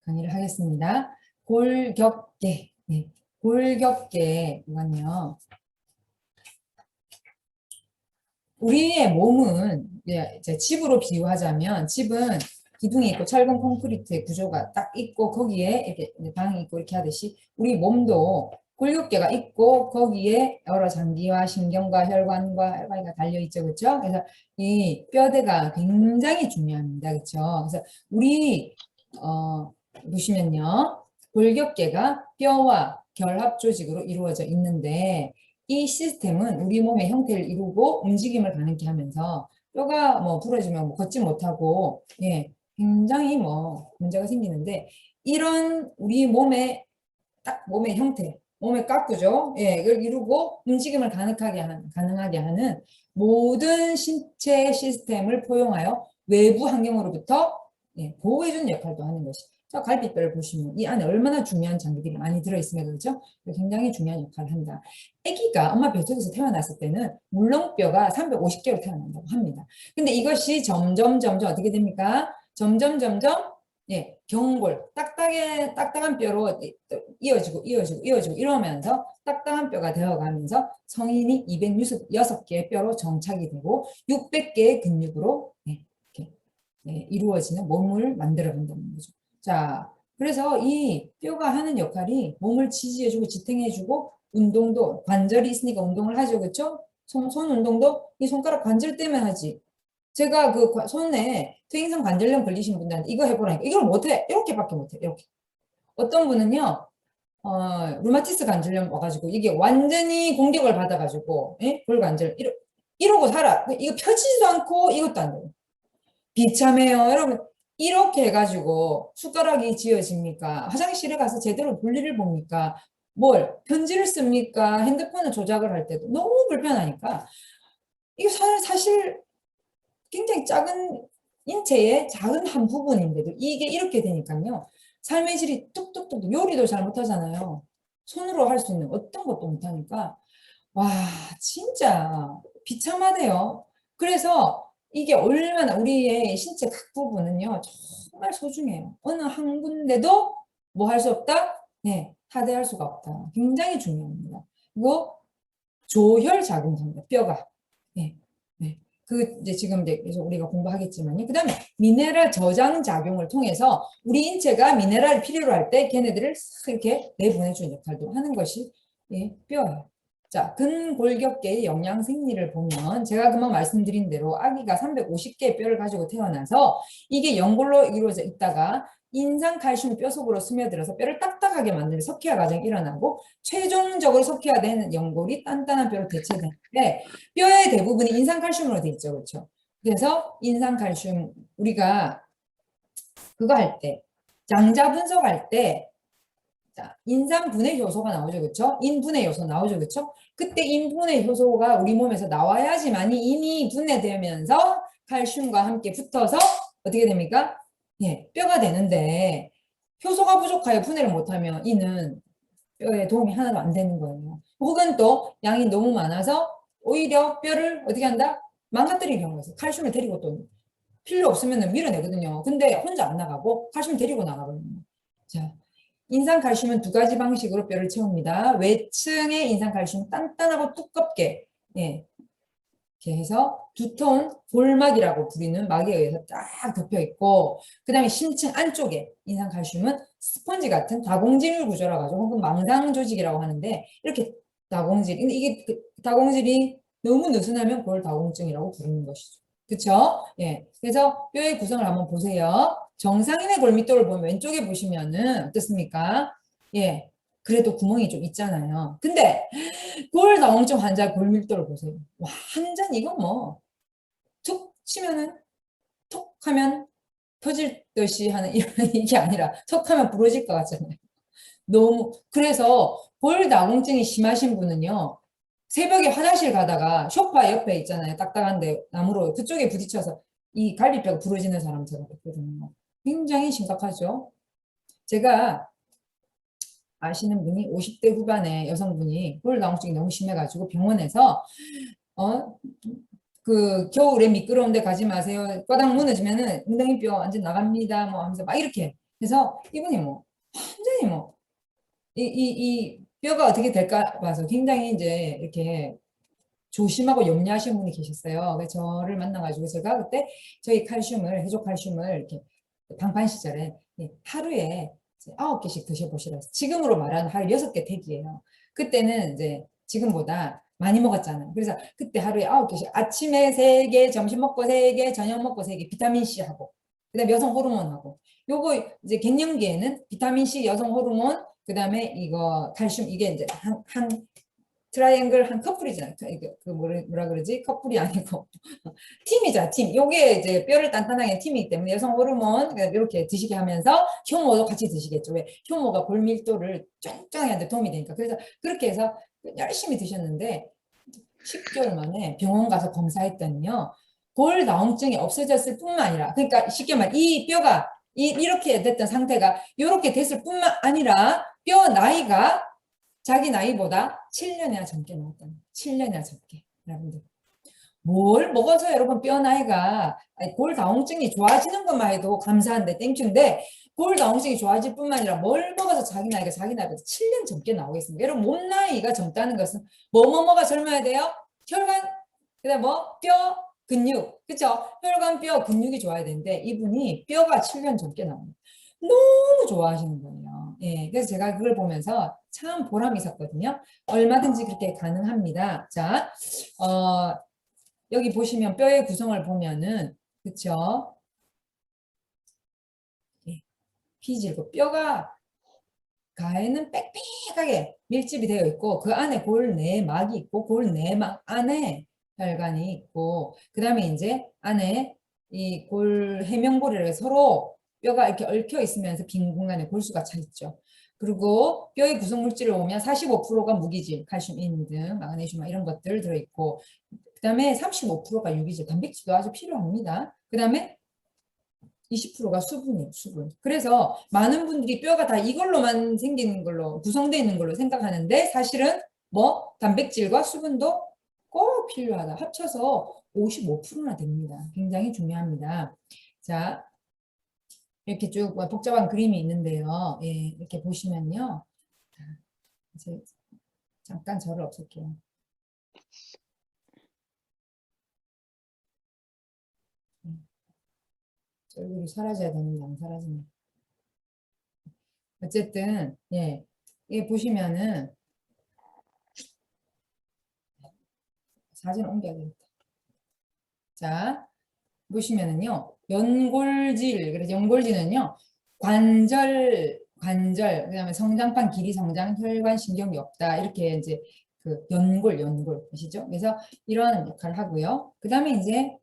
강의를 하겠습니다. 골격계. 네. 골격계 이건요. 우리의 몸은 이제 집으로 비유하자면 집은 기둥이 있고 철근 콘크리트의 구조가 딱 있고 거기에 이렇게 방이 있고 이렇게 하듯이 우리 몸도 골격계가 있고 거기에 여러 장기와 신경과 혈관과 혈관이 달려 있죠, 그렇죠? 그래서 이 뼈대가 굉장히 중요합니다, 그렇죠? 그래서 우리 보시면요, 골격계가 뼈와 결합 조직으로 이루어져 있는데 이 시스템은 우리 몸의 형태를 이루고 움직임을 가능케 하면서 뼈가 뭐 부러지면 뭐 걷지 못하고 굉장히 뭐 문제가 생기는데 이런 우리 몸의 딱 몸의 형태, 몸의 가꾸죠. 이걸 이루고 움직임을 가능하게 하는 모든 신체 시스템을 포용하여 외부 환경으로부터 보호해주는 역할도 하는 것이. 저 갈비뼈를 보시면 이 안에 얼마나 중요한 장기들이 많이 들어있으면 그렇죠? 굉장히 중요한 역할을 한다. 아기가 엄마 뱃속에서 태어났을 때는 물렁뼈가 350개로 태어난다고 합니다. 근데 이것이 점점 어떻게 됩니까? 점점 경골, 딱딱한 뼈로 이어지고 이러면서 딱딱한 뼈가 되어가면서 성인이 206개의 뼈로 정착이 되고 600개의 근육으로 이렇게 이루어지는 몸을 만들어 간다는 거죠. 자, 그래서 이 뼈가 하는 역할이 몸을 지지해주고 지탱해주고 운동도 관절이 있으니까 운동을 하죠, 그렇죠? 손 운동도 이 손가락 관절 때문에 하지. 제가 그 손에 퇴행성 관절염 걸리신 분들한테 이거 해보라니까 이걸 못해. 이렇게밖에 못해. 이렇게. 어떤 분은요, 루마티스 관절염 와가지고 이게 완전히 공격을 받아가지고 골관절 이러고 살아. 이거 펴지지도 않고 이것도 안 돼요. 비참해요. 여러분 이렇게 해가지고 숟가락이 쥐어집니까? 화장실에 가서 제대로 볼일을 봅니까? 뭘 편지를 씁니까? 핸드폰을 조작을 할 때도 너무 불편하니까 이게 사실 굉장히 작은 인체의 작은 한 부분인데도 이게 이렇게 되니까요. 삶의 질이 뚝뚝뚝 요리도 잘 못하잖아요. 손으로 할 수 있는 어떤 것도 못하니까 와 진짜 비참하네요. 그래서 이게 얼마나 우리의 신체 각 부분은요 정말 소중해요. 어느 한 군데도 뭐 할 수 없다? 네, 하대할 수가 없다. 굉장히 중요합니다. 그리고 조혈자궁입니다. 뼈가. 네, 네. 그 이제 지금 이제 계속 우리가 공부하겠지만요. 그다음에 미네랄 저장 작용을 통해서 우리 인체가 미네랄을 필요로 할 때 걔네들을 이렇게 내보내주는 역할도 하는 것이 뼈예요. 자, 근골격계의 영양 생리를 보면 제가 금방 말씀드린 대로 아기가 350개의 뼈를 가지고 태어나서 이게 연골로 이루어져 있다가 인상 칼슘 뼈 속으로 스며들어서 뼈를 딱딱하게 만드는 석회화 과정이 일어나고 최종적으로 석회화되는 연골이 단단한 뼈로 대체되는데 뼈의 대부분이 인상 칼슘으로 돼 있죠, 그렇죠? 그래서 인상 칼슘 우리가 그거 할 때 장자 분석할 때 인상 분해 효소가 나오죠, 그렇죠? 인분해 효소 나오죠, 그렇죠? 그때 인분해 효소가 우리 몸에서 나와야지만이 인이 분해되면서 칼슘과 함께 붙어서 어떻게 됩니까? 뼈가 되는데 효소가 부족하여 분해를 못하면 이는 뼈에 도움이 하나도 안 되는 거예요. 혹은 또 양이 너무 많아서 오히려 뼈를 어떻게 한다? 망가뜨리는 경우가 있어요. 칼슘을 데리고 또 필요 없으면 밀어내거든요. 근데 혼자 안 나가고 칼슘 데리고 나가거든요. 자, 인상칼슘은 두 가지 방식으로 뼈를 채웁니다. 외층의 인상칼슘 단단하고 두껍게 이렇게 해서 두터운 볼막이라고 부리는 막에 의해서 딱 덮여 있고 그 다음에 심층 안쪽에 인상칼슘은 스펀지 같은 다공질 구조라 가지고 혹은 망상 조직이라고 하는데 이렇게 다공질 근데 이게 다공질이 너무 느슨하면 그걸 다공증이라고 부르는 것이죠. 그렇죠? 그래서 뼈의 구성을 한번 보세요. 정상인의 골밀도를 보면 왼쪽에 보시면은 어떻습니까? 그래도 구멍이 좀 있잖아요. 근데 골다공증 환자의 골밀도를 보세요. 와, 완전 이거 뭐 툭 치면은 톡 하면 터질 듯이 하는 이런 이게 아니라 톡 하면 부러질 것 같잖아요. 너무 그래서 골다공증이 심하신 분은요. 새벽에 화장실 가다가 소파 옆에 있잖아요. 딱딱한데 나무로 그쪽에 부딪혀서 이 갈비뼈가 부러지는 사람 제가 봤거든요. 굉장히 심각하죠. 제가 아시는 분이 50대 후반의 여성분이 골다공증이 너무 심해가지고 병원에서 그 겨울에 미끄러운데 가지 마세요. 바닥 무너지면은 엉덩이뼈 완전 나갑니다. 뭐 하면서 막 이렇게 그래서 이분이 뭐 완전히 뭐 이 뼈가 어떻게 될까 봐서 굉장히 이제 이렇게 조심하고 염려하시는 분이 계셨어요. 그래서 저를 만나가지고 제가 그때 저희 칼슘을, 해조 칼슘을 이렇게 방판 시절에 하루에 9개씩 드셔보시라 해서 지금으로 말하는 하루 6개 택이에요. 그때는 이제 지금보다 많이 먹었잖아요. 그래서 그때 하루에 9개씩 아침에 3개, 점심 먹고 3개, 저녁 먹고 3개 비타민C 하고 그다음에 여성 호르몬하고 요거 이제 갱년기에는 비타민C, 여성 호르몬 그다음에 이거 칼슘 이게 이제 한 트라이앵글 한 커플이잖아요. 그 뭐라 그러지? 커플이 아니고 팀이자 팀. 요게 이제 뼈를 단단하게 팀이기 때문에 여성 호르몬 이렇게 드시게 하면서 효모도 같이 드시겠죠. 왜? 효모가 골 밀도를 짱짱하게 하는데 도움이 되니까. 그래서 그렇게 해서 열심히 드셨는데 10개월 만에 병원 가서 검사했더니요. 골 나홍증이 없어졌을 뿐만 아니라 그러니까 쉽게 말 이 뼈가 이렇게 됐던 상태가 이렇게 됐을 뿐만 아니라 뼈 나이가 자기 나이보다 7년이나 젊게 나왔다는 7년이나 젊게 여러분들 뭘 먹어서 여러분 뼈 나이가 골 다홍증이 좋아지는 것만 해도 감사한데 땡큐인데 골 다홍증이 좋아질 뿐만 아니라 뭘 먹어서 자기 나이가 자기 나이보다 7년 젊게 나오겠습니까? 여러분 몸 나이가 젊다는 것은 뭐가 젊어야 돼요? 혈관 그다음 뼈 근육 그쵸? 혈관 뼈 근육이 좋아야 되는데 이분이 뼈가 7년 젊게 나옵니다. 너무 좋아하시는 거예요. 예, 그래서 제가 그걸 보면서 참 보람이 있었거든요. 얼마든지 그렇게 가능합니다. 자, 여기 보시면 뼈의 구성을 보면은 그쵸? 예, 피질고 뼈가 가에는 빽빽하게 밀집이 되어 있고 그 안에 골내막이 있고 골내막 안에 혈관이 있고 그 다음에 이제 안에 이 골 해면골이라고 서로 뼈가 이렇게 얽혀 있으면서 빈 공간에 골수가 차 있죠. 그리고 뼈의 구성 물질을 보면 45%가 무기질, 칼슘, 인 등 마그네슘 이런 것들 들어있고 그 다음에 35%가 유기질, 단백질도 아주 필요합니다. 그 다음에 20%가 수분이에요, 수분. 그래서 많은 분들이 뼈가 다 이걸로만 생기는 걸로 구성되어 있는 걸로 생각하는데 사실은 단백질과 수분도 꼭 필요하다. 합쳐서 55%나 됩니다. 굉장히 중요합니다. 자, 이렇게 쭉 복잡한 그림이 있는데요. 예, 이렇게 보시면요. 이제 잠깐 저를 없앨게요. 얼굴이 사라져야 되는데 안 사라지네. 어쨌든 예, 이게 보시면은 사진 옮겨야 되겠다. 자, 보시면은요. 연골질, 그래서 연골질은요. 관절, 그다음에 성장판 길이 성장, 혈관 신경이 없다. 이렇게 이제 그 연골 아시죠? 그래서 이런 역할을 하고요. 그다음에 이제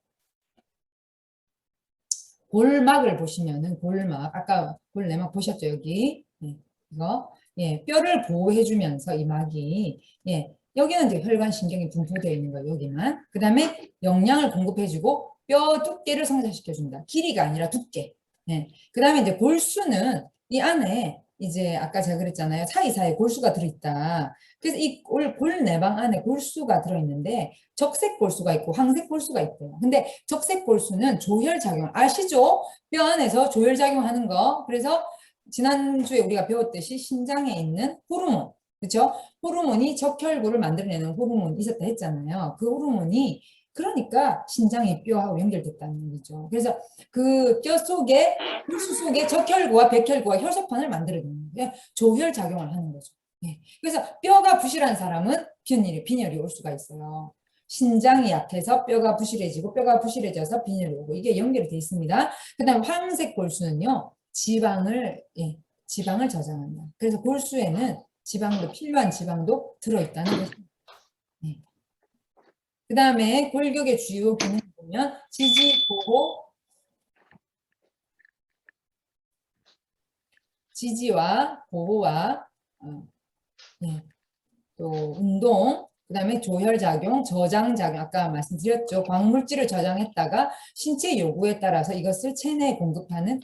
골막을 보시면은 골막, 아까 골내막 보셨죠? 여기. 네, 이거. 예, 뼈를 보호해주면서 이 막이 예, 여기는 이제 혈관 신경이 분포되어 있는 거예요. 여기만. 그 다음에 영양을 공급해주고 뼈 두께를 성장시켜준다. 길이가 아니라 두께. 예. 그 다음에 이제 골수는 이 안에 이제 아까 제가 그랬잖아요. 사이사이에 골수가 들어있다. 그래서 이 골내방 안에 골수가 들어있는데 적색 골수가 있고 황색 골수가 있대요. 근데 적색 골수는 조혈작용 아시죠? 뼈 안에서 조혈작용하는 거. 그래서 지난주에 우리가 배웠듯이 신장에 있는 호르몬, 그렇죠? 호르몬이 적혈구를 만들어내는 호르몬이 있었다 했잖아요. 그 호르몬이 그러니까 신장의 뼈하고 연결됐다는 얘기죠. 그래서 그 뼈 속에 골수 속에 적혈구와 백혈구와 혈소판을 만들어내는 거예요. 조혈 작용을 하는 거죠. 네. 그래서 뼈가 부실한 사람은 빈혈이 올 수가 있어요. 신장이 약해서 뼈가 부실해지고 뼈가 부실해져서 빈혈이 오고 이게 연결이 돼 있습니다. 그다음 황색 골수는요. 지방을 저장한다. 그래서 골수에는 필요한 지방도 들어있다는 거죠. 네. 그 다음에 골격의 주요 기능을 보면 지지와 보호와 네, 또 운동, 그 다음에 조혈작용, 저장작용, 아까 말씀드렸죠. 광물질을 저장했다가 신체 요구에 따라서 이것을 체내에 공급하는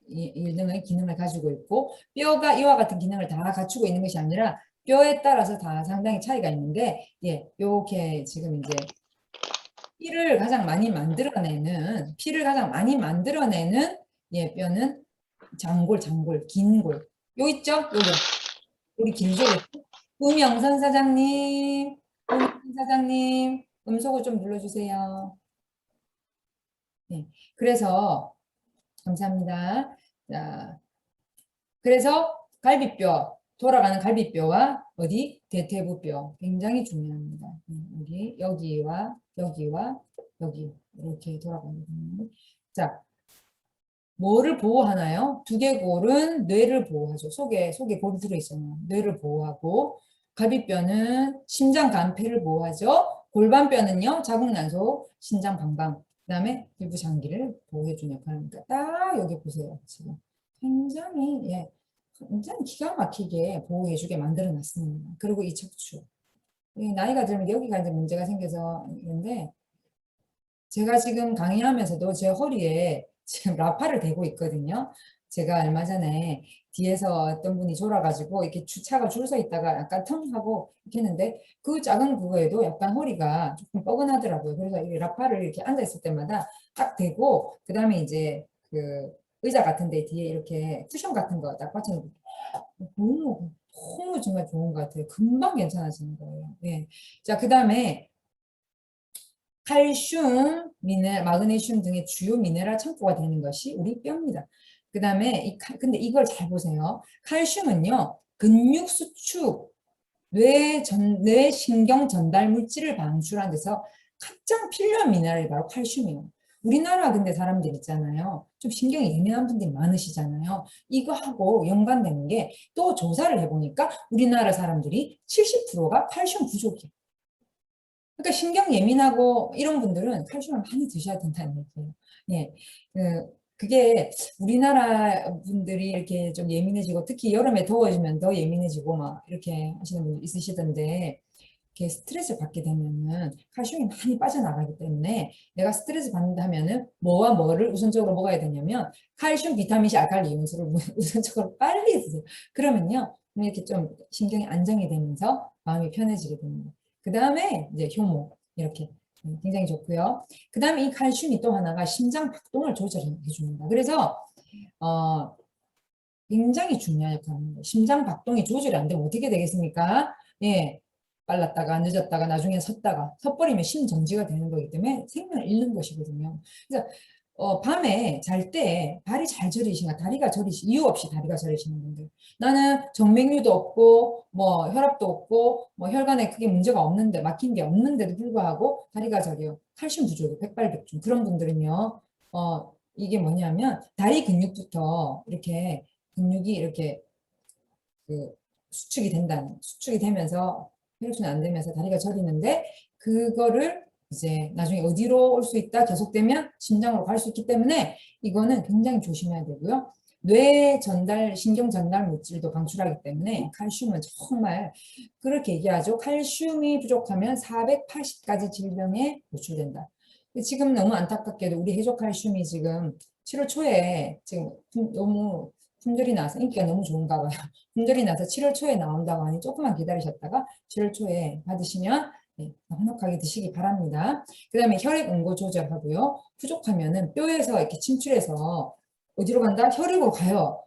일 등의 기능을 가지고 있고 뼈가 이와 같은 기능을 다 갖추고 있는 것이 아니라 뼈에 따라서 다 상당히 차이가 있는데 예, 요렇게 지금 이제 피를 가장 많이 만들어내는 예, 뼈는 장골, 긴 골. 요 있죠? 요거. 우리 길죠? 음영선 사장님, 음영선 사장님, 음소거 좀 눌러주세요. 네. 그래서, 감사합니다. 자, 그래서 갈비뼈, 돌아가는 갈비뼈와 어디? 대퇴부뼈. 굉장히 중요합니다. 여기와 여기와 여기 이렇게 돌아가거든요. 자, 뭐를 보호하나요? 두개골은 뇌를 보호하죠. 속에 골이 들어있잖아요. 뇌를 보호하고 갈비뼈는 심장 간폐를 보호하죠. 골반뼈는요. 자궁난소, 신장 방방, 그다음에 일부 장기를 보호해주는 역할입니다. 딱 여기 보세요. 지금 굉장히 굉장히 기가 막히게 보호해주게 만들어놨습니다. 그리고 이 척추. 나이가 들면 여기가 이제 문제가 생겨서 있는데 제가 지금 강의하면서도 제 허리에 지금 라파를 대고 있거든요. 제가 얼마 전에 뒤에서 어떤 분이 졸아가지고 이렇게 주차가 줄 서 있다가 약간 텅 하고 이렇게 했는데 그 작은 그거에도 약간 허리가 조금 뻐근하더라고요. 그래서 이 라파를 이렇게 앉아 있을 때마다 딱 대고 그 다음에 이제 그 의자 같은데 뒤에 이렇게 쿠션 같은 거 딱 받쳐놓고 너무 정말 좋은 것 같아요. 금방 괜찮아지는 거예요. 예. 자, 그 다음에 칼슘, 마그네슘 등의 주요 미네랄 창고가 되는 것이 우리 뼈입니다. 그 다음에 근데 이걸 잘 보세요. 칼슘은요, 근육 수축, 뇌 신경 전달 물질을 방출하는 데서 가장 필요한 미네랄이 바로 칼슘이에요. 우리나라 근데 사람들 있잖아요. 좀 신경이 예민한 분들이 많으시잖아요. 이거하고 연관되는 게 또 조사를 해보니까 우리나라 사람들이 70%가 칼슘 부족이에요. 그러니까 신경 예민하고 이런 분들은 칼슘을 많이 드셔야 된다는 얘기예요. 예. 그게 우리나라 분들이 이렇게 좀 예민해지고 특히 여름에 더워지면 더 예민해지고 막 이렇게 하시는 분들 있으시던데 이렇게 스트레스 받게 되면은 칼슘이 많이 빠져나가기 때문에 내가 스트레스 받는다 하면은 뭐와 뭐를 우선적으로 먹어야 되냐면 칼슘, 비타민 C, 알칼리 이온수를 우선적으로 빨리 드세요. 그러면요 이렇게 좀 신경이 안정이 되면서 마음이 편해지게 됩니다. 그 다음에 이제 효모 이렇게 굉장히 좋고요. 그 다음에 이 칼슘이 또 하나가 심장 박동을 조절해 줍니다. 그래서 굉장히 중요한 역할을 합니다. 심장 박동이 조절이 안 되면 어떻게 되겠습니까? 예, 빨랐다가 늦었다가 나중에 섰다가 섰버리면 심정지가 되는 거기 때문에 생명을 잃는 것이거든요. 그래서 밤에 잘 때 발이 잘 저리시나 다리가 저리시 이유 없이 다리가 저리시는 분들 나는 정맥류도 없고 뭐 혈압도 없고 뭐 혈관에 크게 문제가 없는데 막힌 게 없는데도 불구하고 다리가 저려요. 칼슘 부족이 백발백중 그런 분들은요 이게 뭐냐면 다리 근육부터 이렇게 근육이 이렇게 그 수축이 되면서 혈액순환 안 되면서 다리가 저리는데 그거를 이제 나중에 어디로 올 수 있다 계속되면 심장으로 갈 수 있기 때문에 이거는 굉장히 조심해야 되고요. 뇌 전달, 신경 전달 물질도 방출하기 때문에 칼슘은 정말 그렇게 얘기하죠. 칼슘이 부족하면 480가지 질병에 노출된다. 지금 너무 안타깝게도 우리 해조 칼슘이 지금 7월 초에 지금 너무 품절이 나서 인기가 너무 좋은가 봐요. 품절이 나서 7월 초에 나온다고 하니 조금만 기다리셨다가 7월 초에 받으시면 넉넉하게 드시기 바랍니다. 그 다음에 혈액 응고 조절하고요. 부족하면은 뼈에서 이렇게 침출해서 어디로 간다? 혈액으로 가요.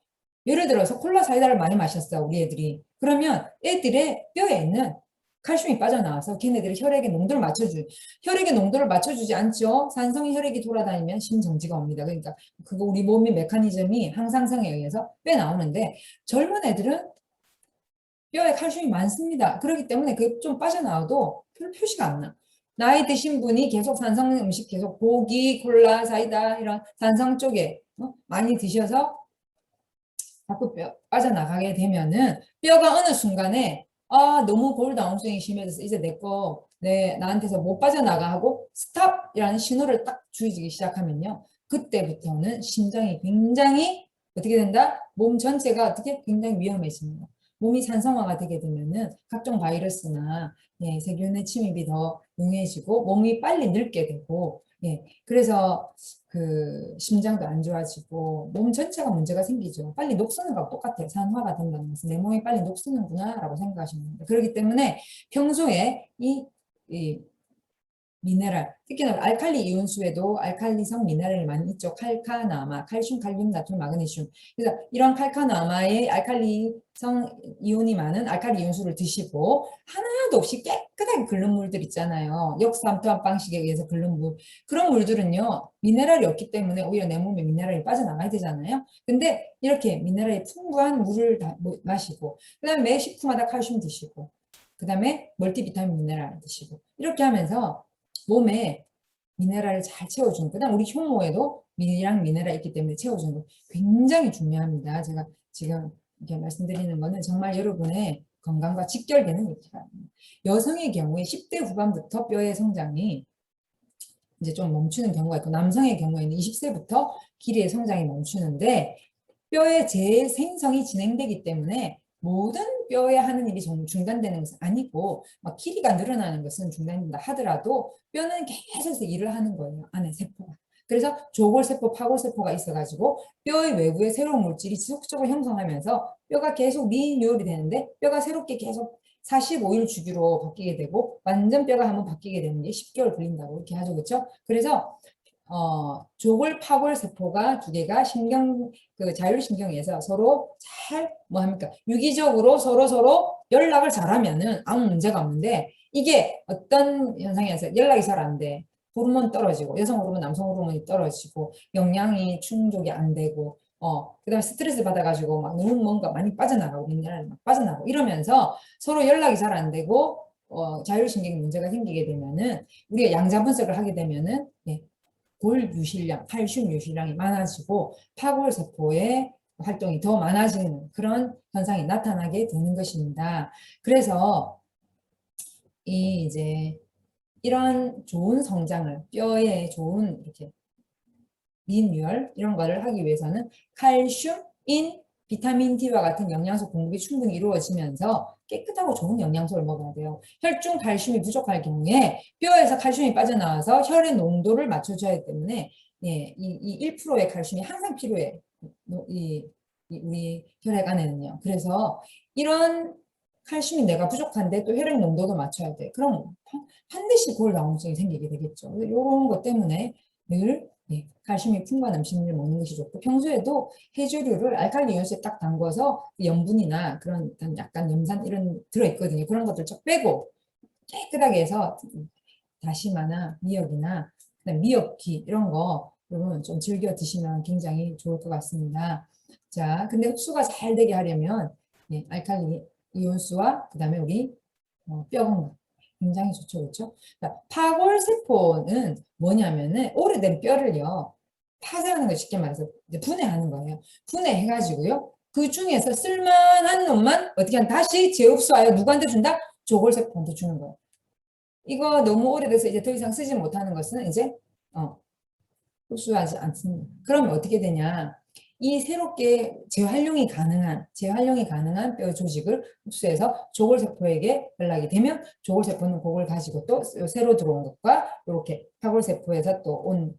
예를 들어서 콜라 사이다를 많이 마셨어, 우리 애들이. 그러면 애들의 뼈에 있는 칼슘이 빠져나와서 걔네들이 혈액의 농도를 맞춰주지 않죠. 산성이 혈액이 돌아다니면 심정지가 옵니다. 그러니까 그거 우리 몸의 메커니즘이 항상성에 의해서 빼나오는데 젊은 애들은 뼈에 칼슘이 많습니다. 그렇기 때문에 그게 좀 빠져나와도 별 표시가 안 나. 나이 드신 분이 계속 산성 음식 계속 고기, 콜라, 사이다 이런 산성 쪽에 많이 드셔서 자꾸 빠져나가게 되면은 뼈가 어느 순간에 너무 볼 다운스윙이 심해져서 이제 나한테서 못 빠져나가 하고 스탑이라는 신호를 딱 주어지기 시작하면요. 그때부터는 심장이 굉장히 어떻게 된다? 몸 전체가 어떻게 굉장히 위험해집니다. 몸이 산성화가 되게 되면은 각종 바이러스나 세균의 침입이 더 용이해지고 몸이 빨리 늙게 되고 그래서 그 심장도 안 좋아지고 몸 전체가 문제가 생기죠. 빨리 녹슬는 거하고 똑같아요. 산화가 된다는 것은 내 몸이 빨리 녹슬는구나 라고 생각하시면 됩니다. 그렇기 때문에 평소에 이 미네랄, 특히나 알칼리 이온수에도 알칼리성 미네랄이 많이 있죠. 칼카나마, 칼슘, 칼륨, 나트륨, 마그네슘. 그래서 이런 칼카나마의 알칼리성 이온이 많은 알칼리 이온수를 드시고 하나도 없이 깨끗하게 끓는 물들 있잖아요. 역삼투압 방식에 의해서 끓는 물. 그런 물들은요, 미네랄이 없기 때문에 오히려 내 몸에 미네랄이 빠져나가야 되잖아요. 근데 이렇게 미네랄이 풍부한 물을 마시고, 그 다음에 매 식후마다 칼슘 드시고, 그 다음에 멀티비타민 미네랄 드시고, 이렇게 하면서 몸에 미네랄을 잘 채워주는, 그 다음 우리 효모에도 미랑 미네랄이 있기 때문에 채워주는 거 굉장히 중요합니다. 제가 지금 이렇게 말씀드리는 거는 정말 여러분의 건강과 직결되는 얘기가 여성의 경우에 10대 후반부터 뼈의 성장이 이제 좀 멈추는 경우가 있고, 남성의 경우에는 20세부터 길이의 성장이 멈추는데, 뼈의 재생성이 진행되기 때문에 모든 뼈에 하는 일이 중단되는 것은 아니고, 막 길이가 늘어나는 것은 중단된다 하더라도 뼈는 계속 일을 하는 거예요, 안에 세포가. 그래서 조골세포, 파골세포가 있어가지고 뼈의 외부에 새로운 물질이 지속적으로 형성하면서 뼈가 계속 리뉴얼이 되는데, 뼈가 새롭게 계속 45일 주기로 바뀌게 되고, 완전 뼈가 한번 바뀌게 되는 게 10개월 걸린다고 이렇게 하죠. 그렇죠? 그래서 조골, 파골 세포가 두 개가 그 자율신경에서 서로 잘, 뭐 합니까? 유기적으로 서로 연락을 잘하면은 아무 문제가 없는데, 이게 어떤 현상에서 연락이 잘 안 돼. 호르몬 떨어지고, 여성 호르몬, 남성 호르몬이 떨어지고, 영양이 충족이 안 되고, 그다음에 스트레스 받아가지고 막 너무 뭔가 많이 빠져나가고, 미네랄이 막 빠져나가고, 이러면서 서로 연락이 잘 안 되고, 자율신경에 문제가 생기게 되면은, 우리가 양자 분석을 하게 되면은, 네, 골 유실량, 칼슘 유실량이 많아지고 파골세포의 활동이 더 많아지는 그런 현상이 나타나게 되는 것입니다. 그래서 이제 이런 좋은 성장을, 뼈에 좋은 이렇게 리뉴얼 이런 거를 하기 위해서는 칼슘, 인, 비타민 D와 같은 영양소 공급이 충분히 이루어지면서 깨끗하고 좋은 영양소를 먹어야 돼요. 혈중 칼슘이 부족할 경우에 뼈에서 칼슘이 빠져나와서 혈의 농도를 맞춰줘야 하기 때문에, 예, 이 1%의 칼슘이 항상 필요해. 우리 혈액 안에는요. 그래서 이런 칼슘이 내가 부족한데 또 혈액 농도도 맞춰야 돼. 그럼 반드시 골다공증이 생기게 되겠죠. 이런 것 때문에 늘, 네, 칼슘이 풍부한 음식을 먹는 것이 좋고, 평소에도 해조류를 알칼리 이온수에 딱 담궈서 염분이나 그런 약간 염산 이런 들어있거든요. 그런 것들 쫙 빼고 깨끗하게 해서 다시마나 미역이나 미역기 이런 거 여러분 좀 즐겨 드시면 굉장히 좋을 것 같습니다. 자, 근데 흡수가 잘 되게 하려면, 네, 알칼리 이온수와 그 다음에 우리 뼈 건강 굉장히 좋죠. 그렇죠? 파골세포는 뭐냐면은 오래된 뼈를요, 파쇄하는 거, 쉽게 말해서 이제 분해하는 거예요. 분해해가지고요, 그 중에서 쓸만한 놈만 어떻게 하면 다시 재흡수하여 누구한테 준다? 조골세포한테 주는 거예요. 이거 너무 오래돼서 이제 더 이상 쓰지 못하는 것은 이제 흡수하지 않습니다. 그러면 어떻게 되냐? 이 새롭게 재활용이 가능한 뼈 조직을 흡수해서 조골세포에게 연락이 되면 조골세포는 그걸 가지고 또 새로 들어온 것과 이렇게 파골세포에서 또 온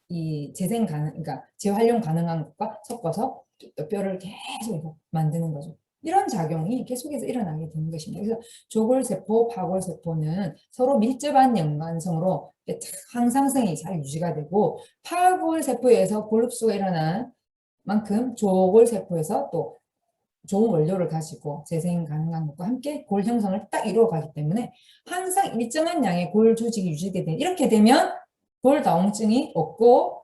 이 그러니까 재활용 가능한 것과 섞어서 또 뼈를 계속 만드는 거죠. 이런 작용이 계속해서 일어나게 되는 것입니다. 그래서 조골세포, 파골세포는 서로 밀접한 연관성으로 항상성이 잘 유지가 되고, 파골세포에서 골흡수가 일어난 만큼 조골세포에서 또 좋은 원료를 가지고 재생 가능한 것과 함께 골 형성을 딱 이루어 가기 때문에 항상 일정한 양의 골 조직이 유지되게 돼. 이렇게 되면 골다공증이 없고,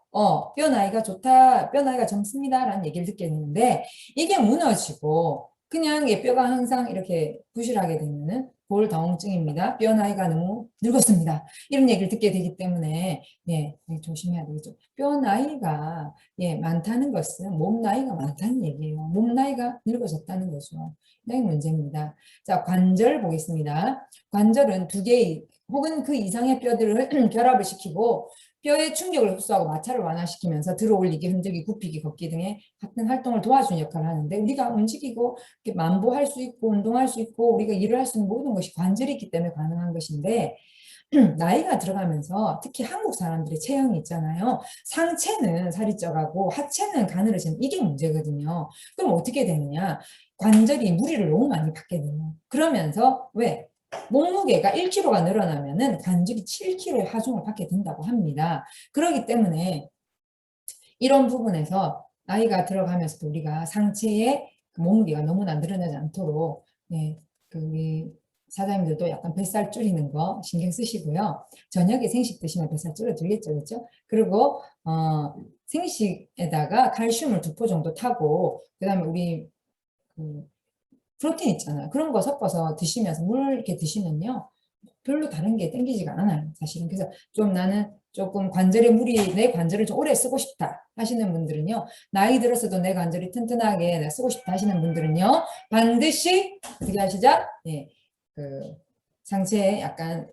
뼈 나이가 좋다, 뼈 나이가 젊습니다 라는 얘기를 듣게 되는데, 이게 무너지고 그냥 뼈가 항상 이렇게 부실하게 되면은 골다공증입니다, 뼈 나이가 너무 늙었습니다, 이런 얘기를 듣게 되기 때문에, 예, 조심해야 되겠죠. 뼈 나이가, 예, 많다는 것은 몸 나이가 많다는 얘기예요. 몸 나이가 늙어졌다는 거죠. 굉장히 문제입니다. 자, 관절 보겠습니다. 관절은 두 개의 혹은 그 이상의 뼈들을 결합을 시키고 뼈의 충격을 흡수하고 마찰을 완화시키면서 들어올리기, 흔들기, 굽히기, 걷기 등의 같은 활동을 도와주는 역할을 하는데, 우리가 움직이고 만보할 수 있고 운동할 수 있고 우리가 일을 할 수 있는 모든 것이 관절이 있기 때문에 가능한 것인데, 나이가 들어가면서 특히 한국 사람들의 체형이 있잖아요. 상체는 살이 쪄가고 하체는 가늘어지는, 이게 문제거든요. 그럼 어떻게 되느냐? 관절이 무리를 너무 많이 받게 돼요. 그러면서 왜? 몸무게가 1kg가 늘어나면은 관절이 7kg의 하중을 받게 된다고 합니다. 그렇기 때문에 이런 부분에서 나이가 들어가면서도 우리가 상체의 그 몸무게가 너무나 늘어나지 않도록 네, 그 우리 사장님들도 약간 뱃살 줄이는 거 신경 쓰시고요. 저녁에 생식 드시면 뱃살 줄어들겠죠, 그렇죠? 그리고 생식에다가 칼슘을 2포 정도 타고 그다음에 우리 그 프로틴 있잖아요. 그런 거 섞어서 드시면서 물 이렇게 드시면요. 별로 다른 게 땡기지가 않아요. 사실은. 그래서 좀 나는 조금 관절에 무리, 내 관절을 좀 오래 쓰고 싶다 하시는 분들은요. 나이 들어서도 내 관절이 튼튼하게 쓰고 싶다 하시는 분들은요. 반드시 어떻게 하시죠? 예, 그 상체에 약간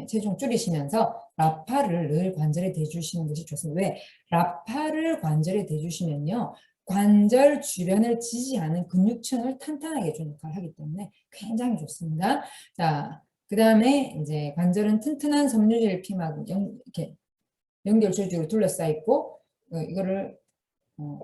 체중 줄이시면서 라파를 늘 관절에 대주시는 것이 좋습니다. 왜? 라파를 관절에 대주시면요. 관절 주변을 지지하는 근육층을 탄탄하게 해주는 역할을 하기 때문에 굉장히 좋습니다. 자, 그 다음에 이제 관절은 튼튼한 섬유질 피막 이렇게 연결 조직으로 둘러싸여 있고 이거를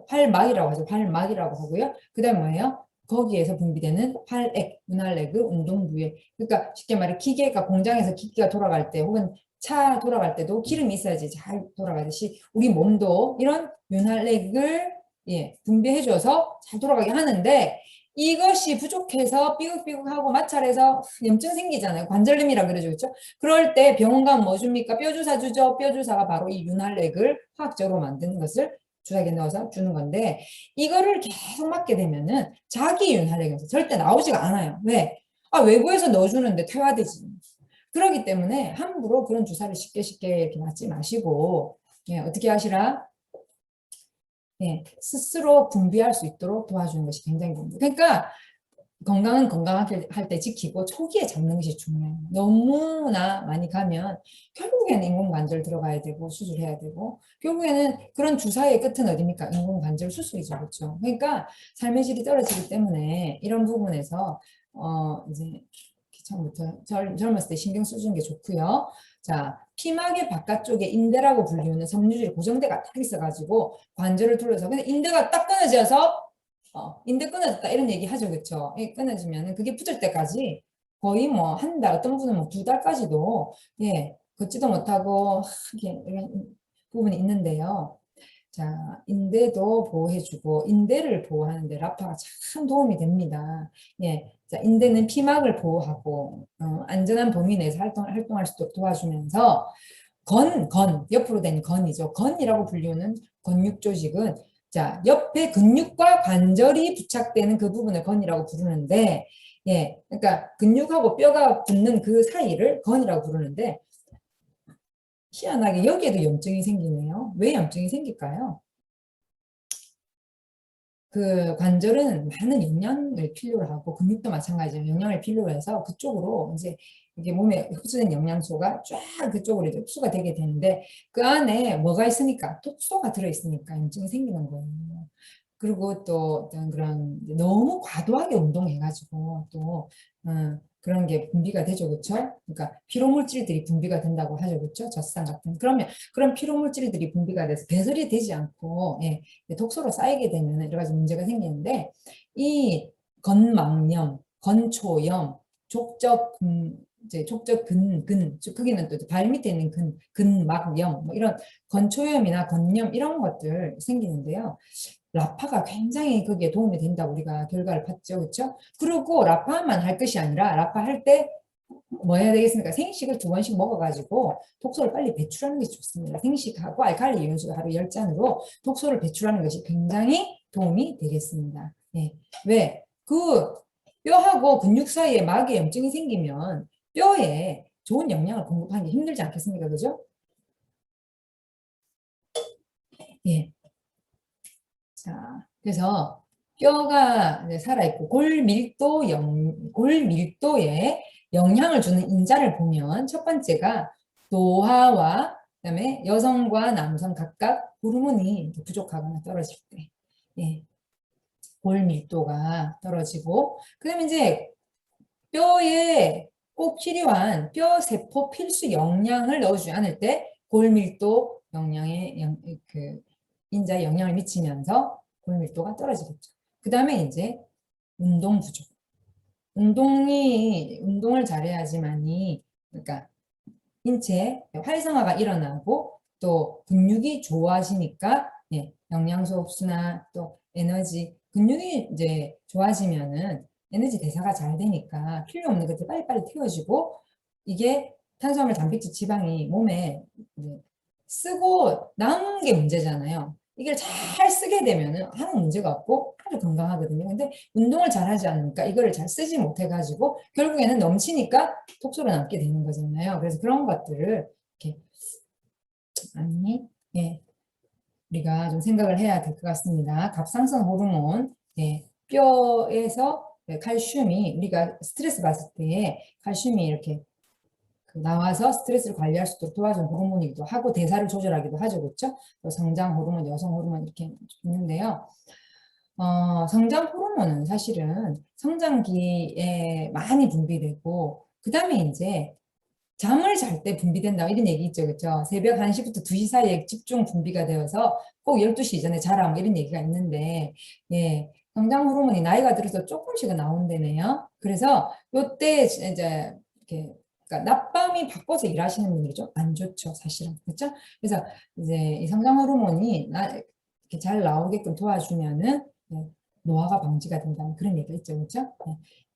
활막이라고 하죠. 활막이라고 하고요. 그 다음 뭐예요? 거기에서 분비되는 활액, 윤활레그, 운동부에. 그러니까 쉽게 말해 기계가 공장에서 기계가 돌아갈 때 혹은 차 돌아갈 때도 기름이 있어야지 잘 돌아가듯이 우리 몸도 이런 윤활렉을 분비해줘서 잘 돌아가게 하는데 이것이 부족해서 삐걱삐걱하고 마찰해서 염증 생기잖아요. 관절염이라 그러죠. 그렇죠? 그럴 때 병원 가면 뭐 줍니까? 뼈주사 주죠. 뼈주사가 바로 이 윤활렉을 화학적으로 만드는 것을 주사기에 넣어서 주는 건데 이거를 계속 맞게 되면은 자기 윤활력에서 절대 나오지가 않아요. 왜? 외부에서 넣어주는데 퇴화되지. 그렇기 때문에 함부로 그런 주사를 쉽게 이렇게 맞지 마시고 어떻게 하시라? 스스로 분비할 수 있도록 도와주는 것이 굉장히 중요합니다. 그러니까 건강은 건강하게 할 때 지키고 초기에 잡는 것이 중요해요. 너무나 많이 가면 결국에는 인공관절 들어가야 되고 수술해야 되고 결국에는 그런 주사의 끝은 어디입니까? 인공관절 수술이죠. 그렇죠? 그러니까 삶의 질이 떨어지기 때문에 이런 부분에서 이제 처음부터 젊었을 때 신경 써주는 게 좋고요. 자, 피막의 바깥쪽에 인대라고 불리우는 섬유질이 고정대가 딱 있어가지고 관절을 둘러서 근데 인대가 딱 끊어져서 인대 끊어졌다 이런 얘기 하죠, 그렇죠? 끊어지면 그게 붙을 때까지 거의 뭐 한 달, 어떤 분은 뭐 2달까지도 걷지도 못하고 이런 부분이 있는데요. 자, 인대도 보호해주고 인대를 보호하는데 라파가 참 도움이 됩니다. 자, 인대는 피막을 보호하고 안전한 범위 내에서 활동할 수 있도록 도와주면서 옆으로 된 건이죠. 건이라고 불리우는 근육 조직은 자, 옆에 근육과 관절이 부착되는 그 부분을 건이라고 부르는데, 그러니까 근육하고 뼈가 붙는 그 사이를 건이라고 부르는데, 희한하게 여기에도 염증이 생기네요. 왜 염증이 생길까요? 그 관절은 많은 영양을 필요로 하고 근육도 마찬가지예요. 영양을 필요로 해서 그쪽으로 이제 이게 몸에 흡수된 영양소가 쫙 그쪽으로 이제 흡수가 되게 되는데 그 안에 뭐가 있으니까 독소가 들어있으니까 염증이 생기는 거예요. 그리고 또 어떤 그런 너무 과도하게 운동해가지고 또 그런 게 분비가 되죠, 그렇죠? 그러니까 피로물질들이 분비가 된다고 하죠, 그렇죠? 젖산 같은 그러면 그런 피로물질들이 분비가 돼서 배설이 되지 않고 독소로 쌓이게 되면 여러 가지 문제가 생기는데 이 건망염, 건초염, 족적 이제 족적 거기는 또 발 밑에 있는 근막염 뭐 이런 건초염이나 건염 이런 것들 생기는데요. 라파가 굉장히 거기에 도움이 된다고 우리가 결과를 봤죠. 그렇죠? 그리고 라파만 할 것이 아니라 라파 할 때 뭐 해야 되겠습니까? 생식을 2번씩 먹어가지고 독소를 빨리 배출하는 게 좋습니다. 생식하고 알칼리 이온수가 하루 10잔으로 독소를 배출하는 것이 굉장히 도움이 되겠습니다. 왜? 그 뼈하고 근육 사이에 막에 염증이 생기면 뼈에 좋은 영양을 공급하기 힘들지 않겠습니까? 그죠? 예. 자, 그래서 뼈가 살아있고 골밀도에 영향을 주는 인자를 보면 첫 번째가 노화와 그다음에 여성과 남성 각각 호르몬이 부족하거나 떨어질 때 골밀도가 떨어지고 그다음에 이제 뼈에 꼭 필요한 뼈 세포 필수 영양을 넣어주지 않을 때 골밀도 영양에 인자에 영향을 미치면서 골밀도가 떨어지겠죠. 그 다음에 이제 운동 부족. 운동을 잘해야지만이, 그러니까 인체 활성화가 일어나고 또 근육이 좋아지니까 영양소 흡수나 또 에너지, 근육이 이제 좋아지면은 에너지 대사가 잘 되니까 필요 없는 것들 빨리빨리 태워지고, 이게 탄수화물, 단백질, 지방이 몸에 이제 쓰고 남은 게 문제잖아요. 이걸 잘 쓰게 되면은 아무 문제가 없고 아주 건강하거든요. 근데 운동을 잘 하지 않으니까 이거를 잘 쓰지 못해가지고 결국에는 넘치니까 독소로 남게 되는 거잖아요. 그래서 그런 것들을 이렇게 많이 우리가 좀 생각을 해야 될 것 같습니다. 갑상선 호르몬, 뼈에서 칼슘이, 우리가 스트레스 받을 때 칼슘이 이렇게 나와서 스트레스를 관리할 수 있도록 도와주는 호르몬이기도 하고 대사를 조절하기도 하죠. 그렇죠? 또 성장 호르몬, 여성 호르몬 이렇게 있는데요. 성장 호르몬은 사실은 성장기에 많이 분비되고, 그 다음에 이제 잠을 잘 때 분비된다 이런 얘기 있죠. 그렇죠? 새벽 1시부터 2시 사이에 집중 분비가 되어서 꼭 12시 이전에 자라 뭐 이런 얘기가 있는데, 성장 호르몬이 나이가 들어서 조금씩은 나온다네요. 그래서 요때 이제 이렇게, 그러니까 낮밤이 바꿔서 일하시는 분들이 좀 안 좋죠, 사실은. 그렇죠? 그래서 이제 이 성장 호르몬이 이렇게 잘 나오게끔 도와주면은 노화가 방지가 된다는 그런 얘기가 있죠. 그렇죠?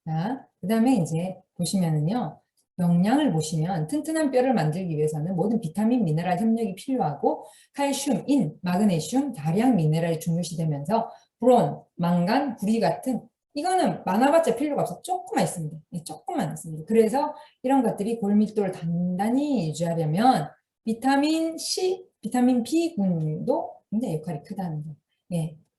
자, 그다음에 이제 보시면은요. 영양을 보시면 튼튼한 뼈를 만들기 위해서는 모든 비타민, 미네랄 협력이 필요하고, 칼슘, 인, 마그네슘, 다량 미네랄이 중요시되면서 브론, 망간, 구리 같은, 이거는 많아봤자 필요가 없어. 조금만 있습니다. 조금만 있습니다. 그래서 이런 것들이 골밀도를 단단히 유지하려면 비타민 C, 비타민 B군도 굉장히 역할이 크다는 거.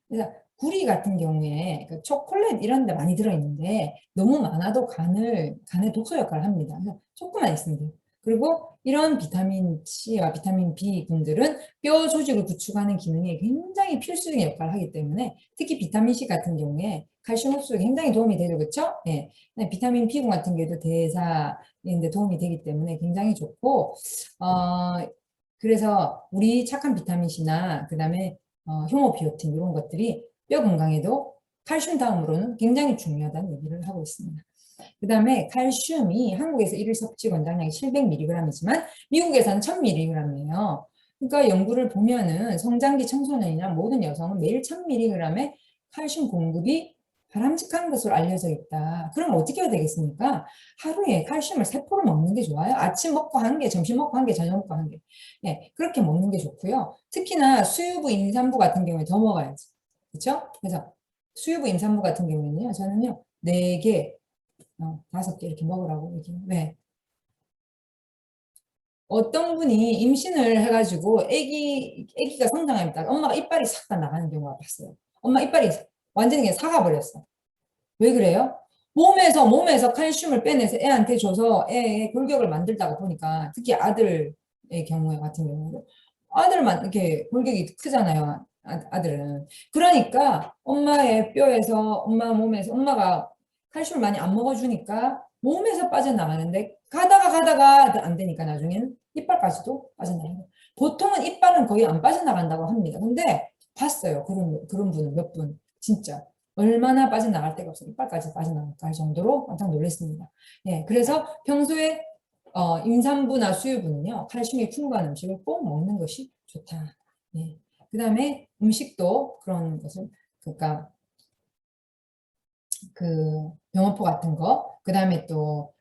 그래서 구리 같은 경우에 그 초콜릿 이런 데 많이 들어있는데 너무 많아도 간에 독소 역할을 합니다. 그래서 조금만 있습니다. 그리고 이런 비타민 C와 비타민 B 군들은 뼈 조직을 구축하는 기능에 굉장히 필수적인 역할을 하기 때문에, 특히 비타민 C 같은 경우에 칼슘 흡수에 굉장히 도움이 되죠. 그렇죠? 비타민 B 군 같은 경우도 대사인데 도움이 되기 때문에 굉장히 좋고, 그래서 우리 착한 비타민 C나 그다음에 효모비오틴 이런 것들이 뼈 건강에도 칼슘 다음으로는 굉장히 중요하다는 얘기를 하고 있습니다. 그 다음에 칼슘이 한국에서 일일 섭취 권장량이 700mg이지만 미국에서는 1000mg이에요. 그러니까 연구를 보면은 성장기 청소년이나 모든 여성은 매일 1000mg의 칼슘 공급이 바람직한 것으로 알려져 있다. 그럼 어떻게 해야 되겠습니까? 하루에 칼슘을 3포를 먹는 게 좋아요. 아침 먹고 한 개, 점심 먹고 한 개, 저녁 먹고 한 개. 그렇게 먹는 게 좋고요. 특히나 수유부, 임산부 같은 경우에 더 먹어야지. 그렇죠? 그래서 수유부, 임산부 같은 경우에는요, 저는요, 4개, 5개 이렇게 먹으라고 얘기해요. 왜? 어떤 분이 임신을 해가지고 아기가 성장했다가 엄마가 이빨이 싹 다 나가는 경우가 봤어요. 엄마 이빨이 완전히 그냥 사가버렸어. 왜 그래요? 몸에서 칼슘을 빼내서 애한테 줘서 애의 골격을 만들다가 보니까, 특히 아들의 경우에 같은 경우는 아들만 이렇게 골격이 크잖아요. 아들은. 그러니까 엄마의 뼈에서, 엄마 몸에서, 엄마가 칼슘을 많이 안 먹어주니까 몸에서 빠져나가는데, 가다가 안 되니까 나중에는 이빨까지도 빠져나가요. 보통은 이빨은 거의 안 빠져나간다고 합니다. 근데 봤어요. 그런 분은 몇 분. 진짜. 얼마나 빠져나갈 데가 없어. 이빨까지 빠져나갈까 할 정도로 깜짝 놀랐습니다. 그래서 평소에 임산부나 수유부는요, 칼슘이 풍부한 음식을 꼭 먹는 것이 좋다. 그 다음에 음식도 그런 것을, 그러니까 그 병어포 같은 거, 그 다음에 또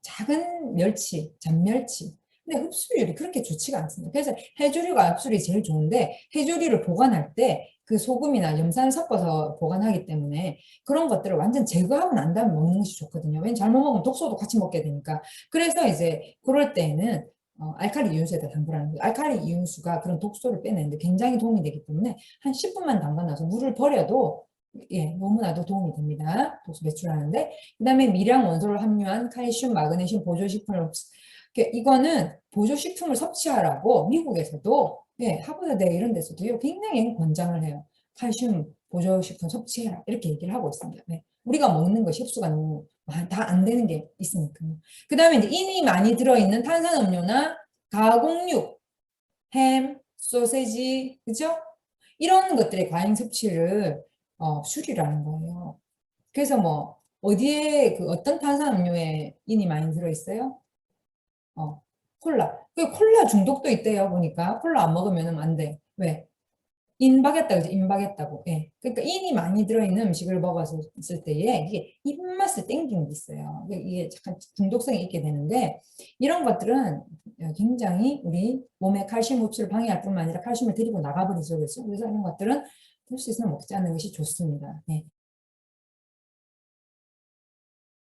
작은 멸치, 잔멸치. 근데 흡수율이 그렇게 좋지가 않습니다. 그래서 해조류가 흡수율이 제일 좋은데, 해조류를 보관할 때 그 소금이나 염산을 섞어서 보관하기 때문에 그런 것들을 완전 제거하고 난 다음에 먹는 것이 좋거든요. 왜냐면 잘못 먹으면 독소도 같이 먹게 되니까. 그래서 이제 그럴 때에는 알칼리 이온수에다 담그라는 거예요. 알칼리 이온수가 그런 독소를 빼내는데 굉장히 도움이 되기 때문에 한 10분만 담가놔서 물을 버려도 너무나도 도움이 됩니다. 독소 배출하는데. 그 다음에 미량 원소를 함유한 칼슘, 마그네슘 보조식품을 이거는 보조식품을 섭취하라고 미국에서도 하버드대 이런 데서도요 굉장히 권장을 해요. 칼슘 보조식품 섭취해라 이렇게 얘기를 하고 있습니다. 우리가 먹는 것이 흡수가 너무 다 안 되는 게 있으니까요. 그 다음에 이제 인이 많이 들어있는 탄산음료나 가공육, 햄, 소세지, 그죠? 이런 것들의 과잉 섭취를 줄이라는 거예요. 그래서 뭐 어디에 그 어떤 탄산음료에 인이 많이 들어있어요? 콜라. 그 콜라 중독도 있대요, 보니까. 콜라 안 먹으면 안 돼. 왜? 임박했다, 그죠? 임박했다고. 예. 그러니까 인이 많이 들어있는 음식을 먹었을 때에 이게 입맛을 땡기는 게 있어요. 이게 잠깐 중독성이 있게 되는데 이런 것들은 굉장히 우리 몸에 칼슘 흡수를 방해할 뿐만 아니라 칼슘을 데리고 나가버리죠. 그래서 이런 것들은 될 수 있으면 먹지 않는 것이 좋습니다. 예.